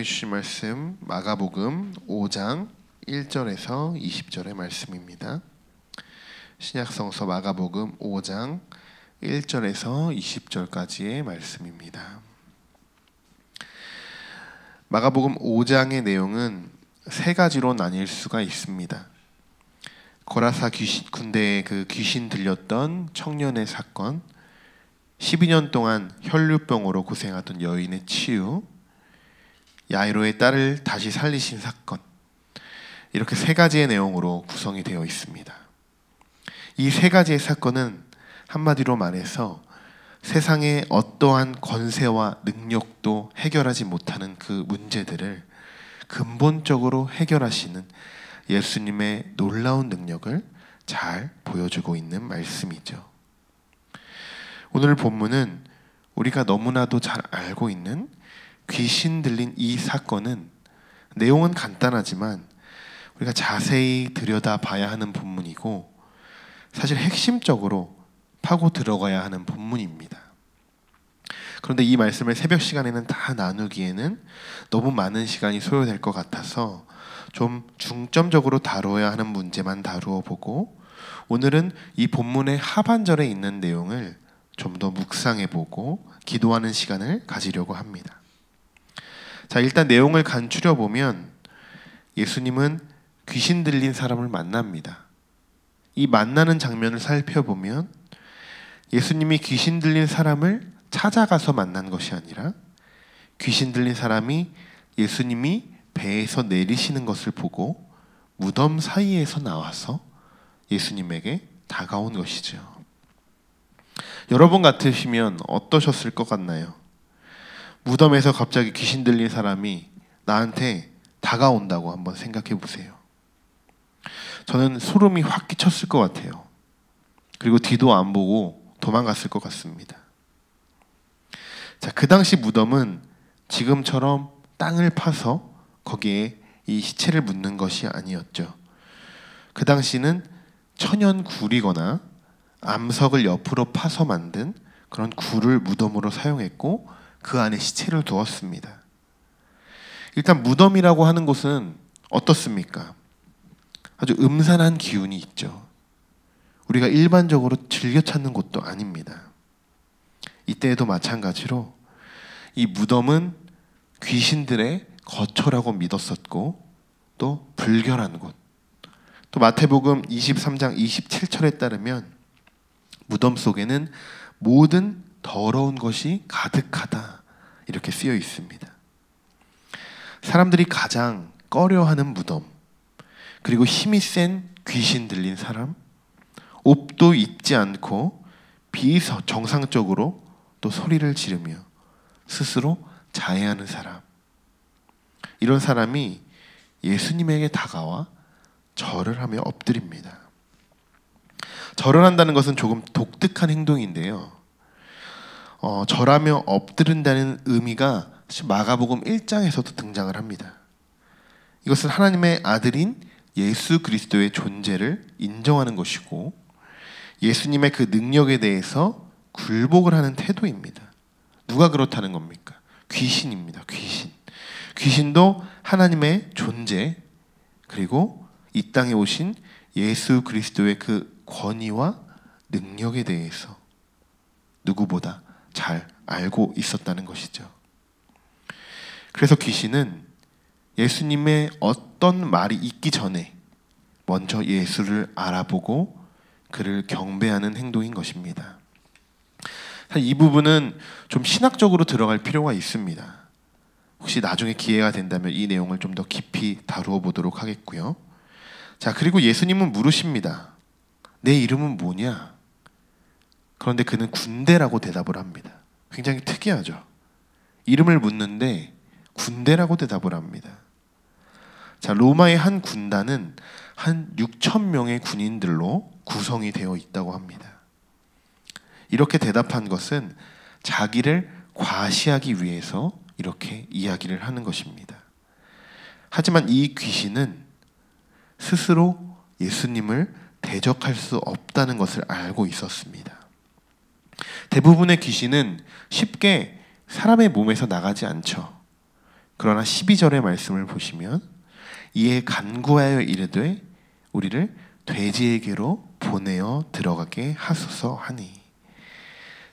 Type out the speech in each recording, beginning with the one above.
주신 말씀 마가복음 5장 1절에서 20절의 말씀입니다. 신약성서 마가복음 5장 1절에서 20절까지의 말씀입니다. 마가복음 5장의 내용은 세 가지로 나뉠 수가 있습니다. 고라사 군대에 그 귀신 들렸던 청년의 사건, 12년 동안 혈류병으로 고생하던 여인의 치유, 야이로의 딸을 다시 살리신 사건, 이렇게 세 가지의 내용으로 구성이 되어 있습니다. 이 세 가지의 사건은 한마디로 말해서 세상의 어떠한 권세와 능력도 해결하지 못하는 그 문제들을 근본적으로 해결하시는 예수님의 놀라운 능력을 잘 보여주고 있는 말씀이죠. 오늘 본문은 우리가 너무나도 잘 알고 있는 귀신 들린 이 사건은 내용은 간단하지만 우리가 자세히 들여다봐야 하는 본문이고 사실 핵심적으로 파고 들어가야 하는 본문입니다. 그런데 이 말씀을 새벽 시간에는 다 나누기에는 너무 많은 시간이 소요될 것 같아서 좀 중점적으로 다뤄야 하는 문제만 다루어 보고 오늘은 이 본문의 하반절에 있는 내용을 좀 더 묵상해 보고 기도하는 시간을 가지려고 합니다. 자, 일단 내용을 간추려 보면 예수님은 귀신 들린 사람을 만납니다. 이 만나는 장면을 살펴보면 예수님이 귀신 들린 사람을 찾아가서 만난 것이 아니라 귀신 들린 사람이 예수님이 배에서 내리시는 것을 보고 무덤 사이에서 나와서 예수님에게 다가온 것이죠. 여러분 같으시면 어떠셨을 것 같나요? 무덤에서 갑자기 귀신 들린 사람이 나한테 다가온다고 한번 생각해 보세요. 저는 소름이 확 끼쳤을 것 같아요. 그리고 뒤도 안 보고 도망갔을 것 같습니다. 자, 그 당시 무덤은 지금처럼 땅을 파서 거기에 이 시체를 묻는 것이 아니었죠. 그 당시는 천연 굴이거나 암석을 옆으로 파서 만든 그런 굴을 무덤으로 사용했고 그 안에 시체를 두었습니다. 일단 무덤이라고 하는 곳은 어떻습니까? 아주 음산한 기운이 있죠. 우리가 일반적으로 즐겨 찾는 곳도 아닙니다. 이때에도 마찬가지로 이 무덤은 귀신들의 거처라고 믿었었고 또 불결한 곳, 또 마태복음 23장 27절에 따르면 무덤 속에는 모든 더러운 것이 가득하다 이렇게 쓰여 있습니다. 사람들이 가장 꺼려하는 무덤, 그리고 힘이 센 귀신 들린 사람, 옷도 입지 않고 비정상적으로 또 소리를 지르며 스스로 자해하는 사람, 이런 사람이 예수님에게 다가와 절을 하며 엎드립니다. 절을 한다는 것은 조금 독특한 행동인데요. 절하며 엎드린다는 의미가 마가복음 1장에서도 등장을 합니다. 이것은 하나님의 아들인 예수 그리스도의 존재를 인정하는 것이고 예수님의 그 능력에 대해서 굴복을 하는 태도입니다. 누가 그렇다는 겁니까? 귀신입니다. 귀신도 하나님의 존재, 그리고 이 땅에 오신 예수 그리스도의 그 권위와 능력에 대해서 누구보다 잘 알고 있었다는 것이죠. 그래서 귀신은 예수님의 어떤 말이 있기 전에 먼저 예수를 알아보고 그를 경배하는 행동인 것입니다. 이 부분은 좀 신학적으로 들어갈 필요가 있습니다. 혹시 나중에 기회가 된다면 이 내용을 좀 더 깊이 다루어 보도록 하겠고요. 자, 그리고 예수님은 물으십니다. 내 이름은 뭐냐? 그런데 그는 군대라고 대답을 합니다. 굉장히 특이하죠. 이름을 묻는데 군대라고 대답을 합니다. 자, 로마의 한 군단은 한 6,000명의 군인들로 구성이 되어 있다고 합니다. 이렇게 대답한 것은 자기를 과시하기 위해서 이렇게 이야기를 하는 것입니다. 하지만 이 귀신은 스스로 예수님을 대적할 수 없다는 것을 알고 있었습니다. 대부분의 귀신은 쉽게 사람의 몸에서 나가지 않죠. 그러나 12절의 말씀을 보시면 이에 간구하여 이르되 우리를 돼지에게로 보내어 들어가게 하소서 하니.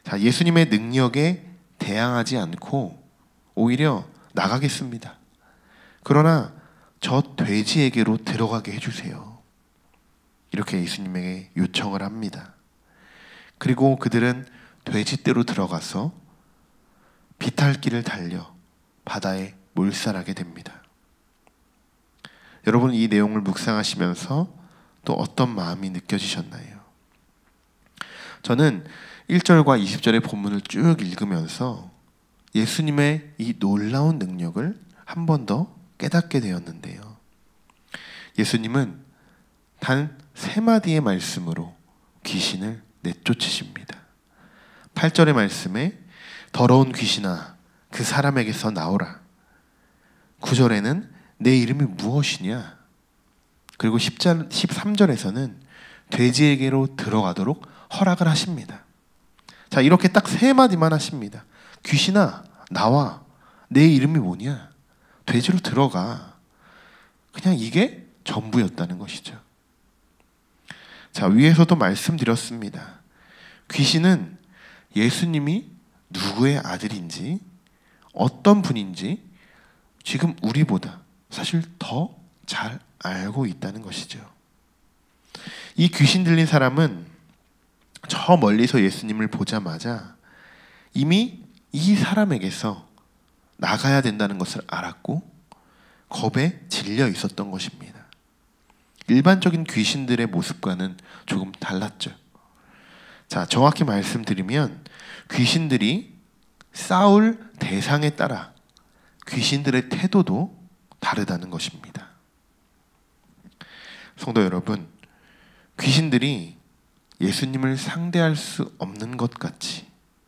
자, 예수님의 능력에 대항하지 않고 오히려 나가겠습니다. 그러나 저 돼지에게로 들어가게 해주세요. 이렇게 예수님에게 요청을 합니다. 그리고 그들은 돼지떼로 들어가서 비탈길을 달려 바다에 몰살하게 됩니다. 여러분, 이 내용을 묵상하시면서 또 어떤 마음이 느껴지셨나요? 저는 1절과 20절의 본문을 쭉 읽으면서 예수님의 이 놀라운 능력을 한 번 더 깨닫게 되었는데요. 예수님은 단 3마디의 말씀으로 귀신을 내쫓으십니다. 8절의 말씀에 더러운 귀신아 그 사람에게서 나오라. 9절에는 내 이름이 무엇이냐. 그리고 13절에서는 돼지에게로 들어가도록 허락을 하십니다. 자, 이렇게 딱 3마디만 하십니다. 귀신아 나와. 내 이름이 뭐냐. 돼지로 들어가. 그냥 이게 전부였다는 것이죠. 자, 위에서도 말씀드렸습니다. 귀신은 예수님이 누구의 아들인지 어떤 분인지 지금 우리보다 사실 더 잘 알고 있다는 것이죠. 이 귀신 들린 사람은 저 멀리서 예수님을 보자마자 이미 이 사람에게서 나가야 된다는 것을 알았고 겁에 질려 있었던 것입니다. 일반적인 귀신들의 모습과는 조금 달랐죠. 자, 정확히 말씀드리면 귀신들이 싸울 대상에 따라 귀신들의 태도도 다르다는 것입니다. 성도 여러분, 귀신들이 예수님을 상대할 수 없는 것 같이,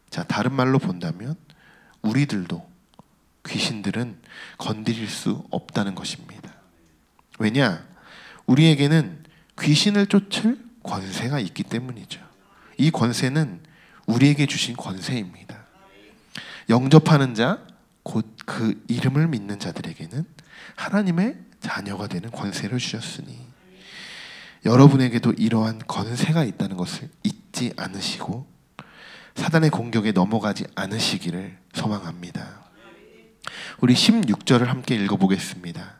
자, 다른 말로 본다면 우리들도 귀신들은 건드릴 수 없다는 것입니다. 왜냐? 우리에게는 귀신을 쫓을 권세가 있기 때문이죠. 이 권세는 우리에게 주신 권세입니다. 영접하는 자, 곧 그 이름을 믿는 자들에게는 하나님의 자녀가 되는 권세를 주셨으니 여러분에게도 이러한 권세가 있다는 것을 잊지 않으시고 사단의 공격에 넘어가지 않으시기를 소망합니다. 우리 16절을 함께 읽어보겠습니다.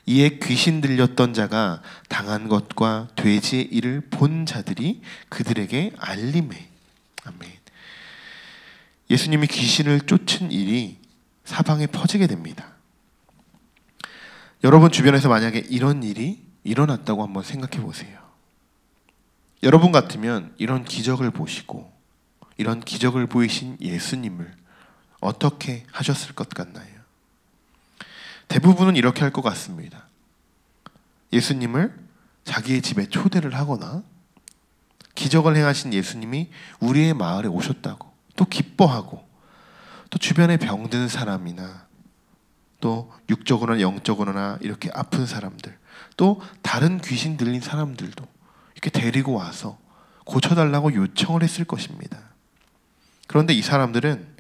이에 귀신 들렸던 자가 당한 것과 돼지의 일을 본 자들이 그들에게 알림해. 아멘. 예수님이 귀신을 쫓은 일이 사방에 퍼지게 됩니다. 여러분 주변에서 만약에 이런 일이 일어났다고 한번 생각해 보세요. 여러분 같으면 이런 기적을 보시고 이런 기적을 보이신 예수님을 어떻게 하셨을 것 같나요? 대부분은 이렇게 할 것 같습니다. 예수님을 자기의 집에 초대를 하거나 기적을 행하신 예수님이 우리의 마을에 오셨다고 또 기뻐하고 또 주변에 병든 사람이나 또 육적으로나 영적으로나 이렇게 아픈 사람들 또 다른 귀신 들린 사람들도 이렇게 데리고 와서 고쳐달라고 요청을 했을 것입니다. 그런데 이 사람들은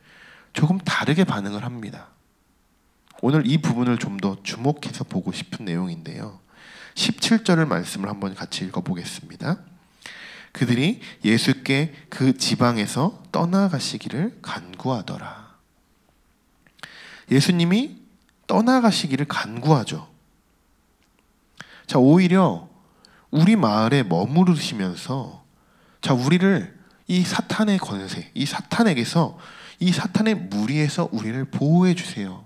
조금 다르게 반응을 합니다. 오늘 이 부분을 좀 더 주목해서 보고 싶은 내용인데요. 17절을 말씀을 한번 같이 읽어보겠습니다. 그들이 예수께 그 지방에서 떠나가시기를 간구하더라. 예수님이 떠나가시기를 간구하죠. 자, 오히려 우리 마을에 머무르시면서 자, 우리를 이 사탄의 권세, 이 사탄에게서 이 사탄의 무리에서 우리를 보호해 주세요.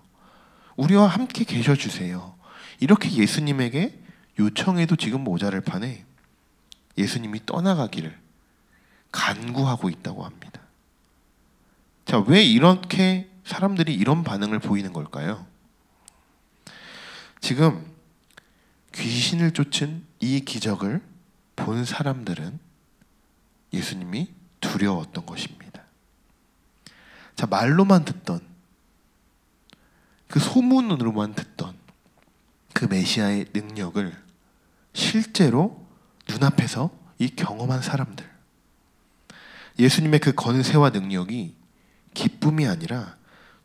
우리와 함께 계셔 주세요. 이렇게 예수님에게 요청해도 지금 모자랄 판에 예수님이 떠나가기를 간구하고 있다고 합니다. 자, 왜 이렇게 사람들이 이런 반응을 보이는 걸까요? 지금 귀신을 쫓은 이 기적을 본 사람들은 예수님이 두려웠던 것입니다. 자, 말로만 듣던 그 소문으로만 듣던 그 메시아의 능력을 실제로 눈앞에서 이 경험한 사람들, 예수님의 그 권세와 능력이 기쁨이 아니라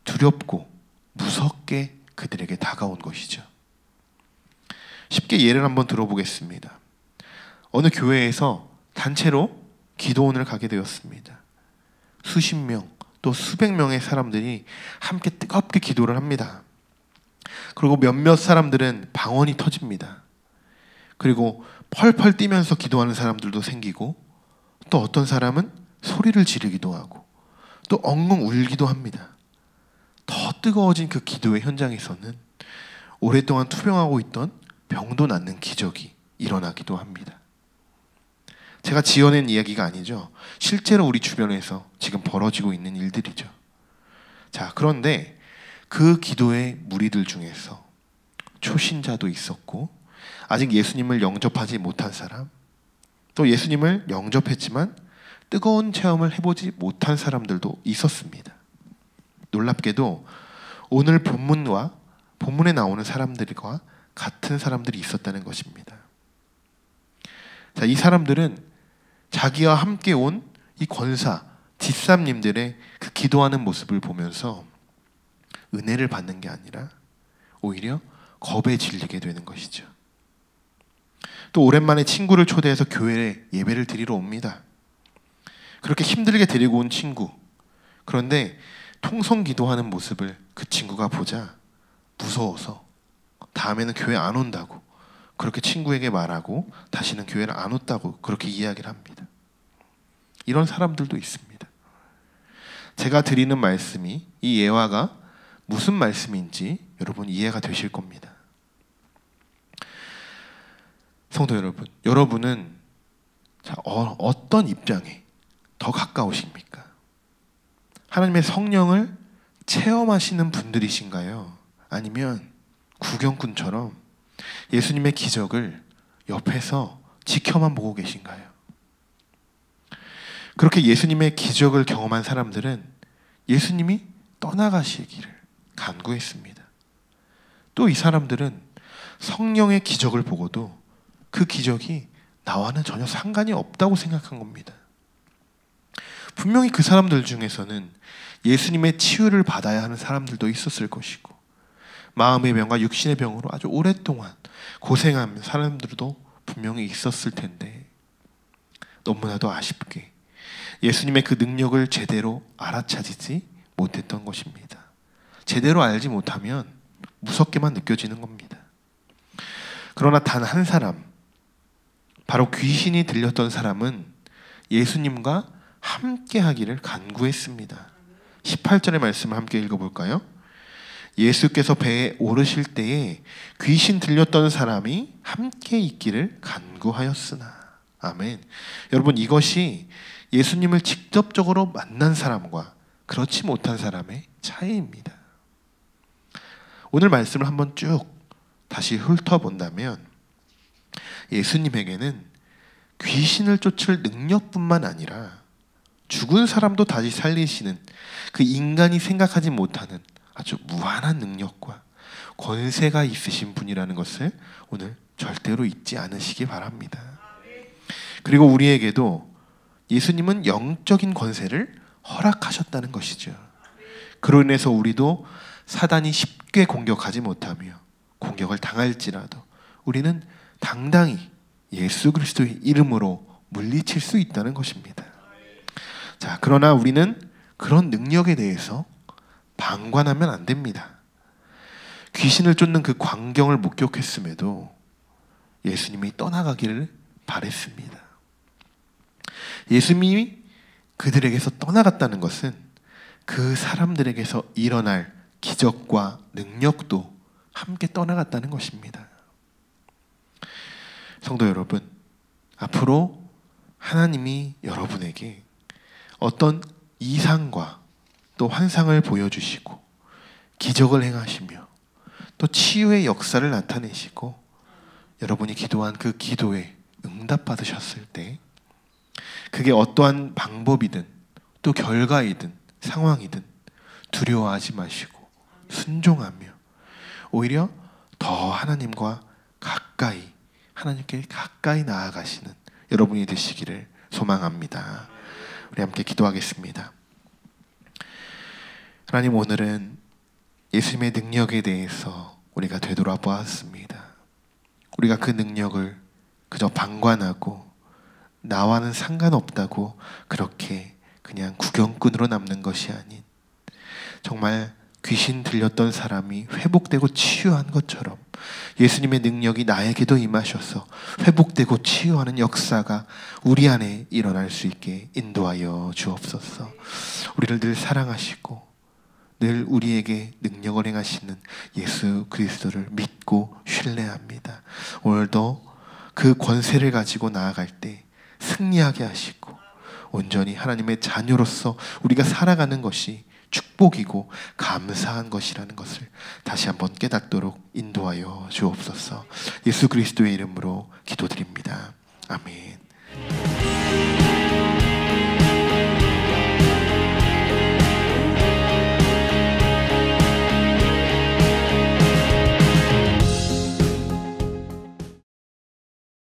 두렵고 무섭게 그들에게 다가온 것이죠. 쉽게 예를 한번 들어보겠습니다. 어느 교회에서 단체로 기도원을 가게 되었습니다. 수십 명, 또 수백 명의 사람들이 함께 뜨겁게 기도를 합니다. 그리고 몇몇 사람들은 방언이 터집니다. 그리고 펄펄 뛰면서 기도하는 사람들도 생기고, 또 어떤 사람은 소리를 지르기도 하고, 또 엉엉 울기도 합니다. 더 뜨거워진 그 기도의 현장에서는 오랫동안 투병하고 있던 병도 낫는 기적이 일어나기도 합니다. 제가 지어낸 이야기가 아니죠. 실제로 우리 주변에서 지금 벌어지고 있는 일들이죠. 자, 그런데 그 기도의 무리들 중에서 초신자도 있었고, 아직 예수님을 영접하지 못한 사람, 또 예수님을 영접했지만 뜨거운 체험을 해보지 못한 사람들도 있었습니다. 놀랍게도 오늘 본문에 나오는 사람들과 같은 사람들이 있었다는 것입니다. 자, 이 사람들은 자기와 함께 온 이 권사, 집사님들의 그 기도하는 모습을 보면서 은혜를 받는 게 아니라 오히려 겁에 질리게 되는 것이죠. 또 오랜만에 친구를 초대해서 교회에 예배를 드리러 옵니다. 그렇게 힘들게 데리고 온 친구, 그런데 통성 기도하는 모습을 그 친구가 보자 무서워서 다음에는 교회 안 온다고 그렇게 친구에게 말하고 다시는 교회를 안 온다고 그렇게 이야기를 합니다. 이런 사람들도 있습니다. 제가 드리는 말씀이, 이 예화가 무슨 말씀인지 여러분 이해가 되실 겁니다. 성도 여러분, 여러분은 어떤 입장에 더 가까우십니까? 하나님의 성령을 체험하시는 분들이신가요? 아니면 구경꾼처럼 예수님의 기적을 옆에서 지켜만 보고 계신가요? 그렇게 예수님의 기적을 경험한 사람들은 예수님이 떠나가시기를 간구했습니다. 또 이 사람들은 성령의 기적을 보고도 그 기적이 나와는 전혀 상관이 없다고 생각한 겁니다. 분명히 그 사람들 중에서는 예수님의 치유를 받아야 하는 사람들도 있었을 것이고, 마음의 병과 육신의 병으로 아주 오랫동안 고생하는 사람들도 분명히 있었을 텐데, 너무나도 아쉽게 예수님의 그 능력을 제대로 알아차리지 못했던 것입니다. 제대로 알지 못하면 무섭게만 느껴지는 겁니다. 그러나 단 한 사람, 바로 귀신이 들렸던 사람은 예수님과 함께 하기를 간구했습니다. 18절의 말씀을 함께 읽어볼까요? 예수께서 배에 오르실 때에 귀신 들렸던 사람이 함께 있기를 간구하였으나. 아멘. 여러분, 이것이 예수님을 직접적으로 만난 사람과 그렇지 못한 사람의 차이입니다. 오늘 말씀을 한번 쭉 다시 훑어본다면 예수님에게는 귀신을 쫓을 능력뿐만 아니라 죽은 사람도 다시 살리시는 그 인간이 생각하지 못하는 아주 무한한 능력과 권세가 있으신 분이라는 것을 오늘 절대로 잊지 않으시기 바랍니다. 그리고 우리에게도 예수님은 영적인 권세를 허락하셨다는 것이죠. 그로 인해서 우리도 사단이 쉽게 공격하지 못하며 공격을 당할지라도 우리는 당당히 예수 그리스도의 이름으로 물리칠 수 있다는 것입니다. 자, 그러나 우리는 그런 능력에 대해서 방관하면 안 됩니다. 귀신을 쫓는 그 광경을 목격했음에도 예수님이 떠나가기를 바랬습니다. 예수님이 그들에게서 떠나갔다는 것은 그 사람들에게서 일어날 기적과 능력도 함께 떠나갔다는 것입니다. 성도 여러분, 앞으로 하나님이 여러분에게 어떤 이상과 또 환상을 보여주시고 기적을 행하시며 또 치유의 역사를 나타내시고 여러분이 기도한 그 기도에 응답받으셨을 때 그게 어떠한 방법이든 또 결과이든 상황이든 두려워하지 마시고 순종하며 오히려 더 하나님과 가까이, 하나님께 가까이 나아가시는 여러분이 되시기를 소망합니다. 우리 함께 기도하겠습니다. 하나님, 오늘은 예수님의 능력에 대해서 우리가 되돌아보았습니다. 우리가 그 능력을 그저 방관하고 나와는 상관없다고 그렇게 그냥 구경꾼으로 남는 것이 아닌, 정말 귀신 들렸던 사람이 회복되고 치유한 것처럼 예수님의 능력이 나에게도 임하셔서 회복되고 치유하는 역사가 우리 안에 일어날 수 있게 인도하여 주옵소서. 우리를 늘 사랑하시고 늘 우리에게 능력을 행하시는 예수 그리스도를 믿고 신뢰합니다. 오늘도 그 권세를 가지고 나아갈 때 승리하게 하시고 온전히 하나님의 자녀로서 우리가 살아가는 것이 축복이고 감사한 것이라는 것을 다시 한번 깨닫도록 인도하여 주옵소서. 예수 그리스도의 이름으로 기도드립니다. 아멘.